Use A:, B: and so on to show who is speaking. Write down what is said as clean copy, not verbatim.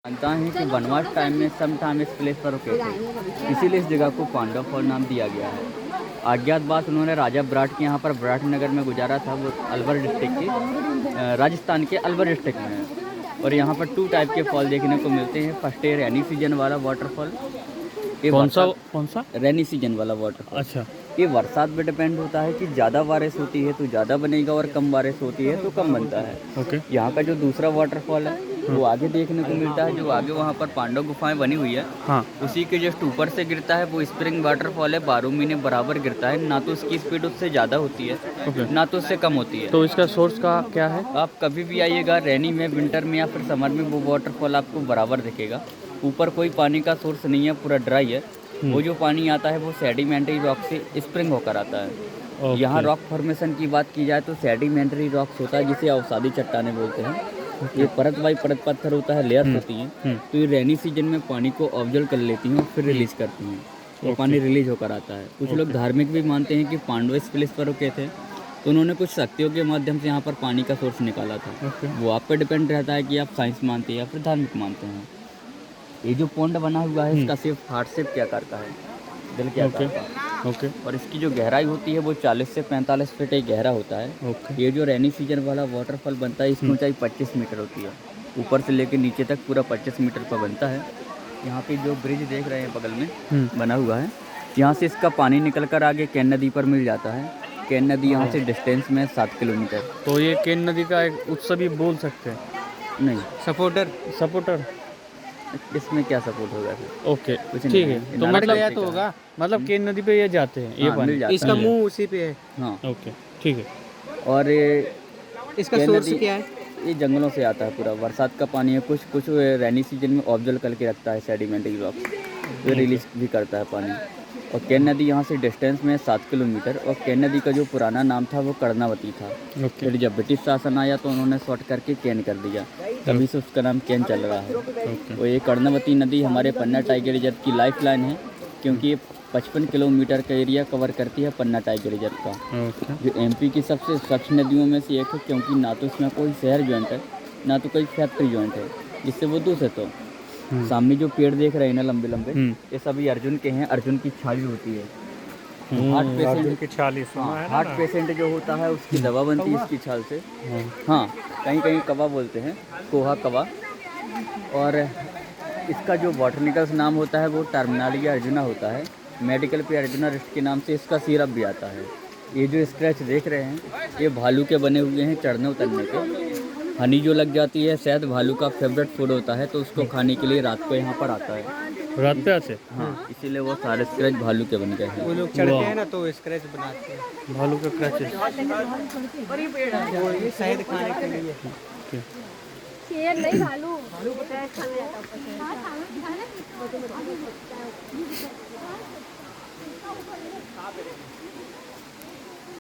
A: मानता है कि वनवास टाइम में सम टाइम इस प्लेस पर रुके थे, इसीलिए इस जगह को पांडव फॉल नाम दिया गया है। अज्ञातवास उन्होंने राजा विराट के यहाँ पर विराट नगर में गुजारा था। वो अलवर डिस्ट्रिक्ट के राजस्थान के अलवर डिस्ट्रिक्ट में है। और यहाँ पर 2 टाइप के फॉल देखने को मिलते हैं। फर्स्ट है रेनी सीजन वाला वाटरफॉल।
B: कौन सा
A: रेनी सीजन वाला वाटरफॉल।
B: अच्छा।
A: ये बरसात पे डिपेंड होता है कि ज़्यादा बारिश होती है तो ज़्यादा बनेगा और कम बारिश होती है तो कम बनता है।
B: ओके।
A: यहाँ का जो दूसरा वाटरफॉल है वो आगे देखने को मिलता है। जो आगे वहाँ पर पांडव गुफाएं बनी हुई है,
B: हाँ।
A: उसी के जस्ट ऊपर से गिरता है। वो स्प्रिंग वाटरफॉल है, 12 महीने बराबर गिरता है। ना तो उसकी स्पीड उससे ज़्यादा होती है,
B: ओके।
A: ना तो उससे कम होती है।
B: तो इसका सोर्स का क्या है?
A: आप कभी भी आइएगा, रेनी में, विंटर में या फिर समर में, वो वाटरफॉल आपको बराबर दिखेगा। ऊपर कोई पानी का सोर्स नहीं है, पूरा ड्राई है। वो जो पानी आता है वो सेडिमेंट्री रॉक से स्प्रिंग होकर आता है। यहाँ रॉक फॉर्मेशन की बात की जाए तो सेडिमेंट्री रॉक्स होता है, जिसे अवसादी चट्टानें बोलते हैं। ये परत बाई परत पत्थर होता है, लेयर्स होती हैं। तो ये रेनी सीजन में पानी को ऑब्जर्व कर लेती हैं और फिर रिलीज करती हैं। वो पानी रिलीज होकर आता है। कुछ लोग धार्मिक भी मानते हैं कि पांडव इस प्लेस पर रुके थे, तो उन्होंने कुछ शक्तियों के माध्यम से यहाँ पर पानी का सोर्स निकाला था। वो आप पे डिपेंड रहता है कि आप साइंस मानते हैं या फिर धार्मिक मानते हैं। ये जो पॉन्ड बना हुआ है इसका शेप हार्ट शेप के आकार का है, दिल के आकार का।
B: ओके।
A: और इसकी जो गहराई होती है वो 40 से 45 फीट एक गहरा होता है।
B: ओके।
A: ये जो रेनी सीजन वाला वाटरफॉल बनता है, इसकी ऊंचाई 25 मीटर होती है। ऊपर से लेकर नीचे तक पूरा 25 मीटर का बनता है। यहाँ पे जो ब्रिज देख रहे हैं बगल में बना हुआ है, यहाँ से इसका पानी निकल कर आगे केन नदी पर मिल जाता है। केन नदी यहाँ से डिस्टेंस में 7 किलोमीटर।
B: तो ये केन नदी का एक उत्सव भी बोल सकते हैं?
A: नहीं,
B: सपोर्टर
A: इसमें क्या सपोर्ट होगा फिर?
B: ओके,
A: कुछ
B: ठीक
A: नहीं
B: है। तो मतलब
C: तो होगा,
B: मतलब केन नदी पे ये जाते हैं, ये
A: हाँ,
B: पानी
A: मिल जाता
C: इसका
A: है।
C: मुंह उसी पे है।
A: हाँ,
B: ओके, ठीक है।
A: और ये
C: इसका
A: केन
C: सोर्स
A: नदी
C: क्या है?
A: ये जंगलों से आता है। पूरा बरसात का पानी है। कुछ रेनी सीजन में ऑब्जर्व करके रखता है सेडिमेंट्री रॉक, तो रिलीज भी करता है पानी। और केन नदी यहाँ से डिस्टेंस में 7 किलोमीटर। और केन नदी का जो पुराना नाम था वो कर्णावती था।
B: ओके।
A: फिर जब ब्रिटिश शासन आया तो उन्होंने शॉर्ट करके केन कर दिया, तभी से उसका नाम केन चल रहा है।
B: ओके।
A: और ये कर्णावती नदी हमारे पन्ना टाइगर रिजर्व की लाइफ लाइन है, क्योंकि ये 55 किलोमीटर का एरिया कवर करती है पन्ना टाइगर रिजर्व का,
B: ओके।
A: जो एमपी की सबसे स्वच्छ नदियों में से एक है। क्योंकि ना तो इसमें कोई शहर जॉइंट है, ना तो कोई फैक्ट्री जॉइंट है, जिससे वो दूषित हो। सामने जो पेड़ देख रहे हैं ना लंबे लंबे, ये सभी अर्जुन के हैं। अर्जुन की छाली होती है। हार्ट पेशेंट
C: की 40
A: हार्ट पेशेंट जो होता है उसकी दवा बनती है इसकी छाल से। हाँ, कहीं कहीं कवा बोलते हैं, कोहा कवा। और इसका जो बॉटनिकल नाम होता है वो टर्मिनालिया अर्जुना होता है। मेडिकल पे अर्जुना रिस्ट के नाम से इसका सिरप भी आता है। ये जो स्क्रैच देख रहे हैं ये भालू के बने हुए हैं, चढ़ने उतरने के। हनी जो लग जाती है, शायद भालू का फेवरेट फूड होता है, तो उसको खाने के लिए रात को यहाँ पर आता है।
B: रात पे आते?
A: हाँ, इसीलिए वो सारे स्क्रैच भालू के बन गए हैं।
C: वो लोग चढ़ते हैं ना तो स्क्रैच बनाते हैं।
B: भालू के क्रैचेस।
C: वो ये शहद खाने के लिए।
D: शेर नहीं, भालू शहद खाने जाता है।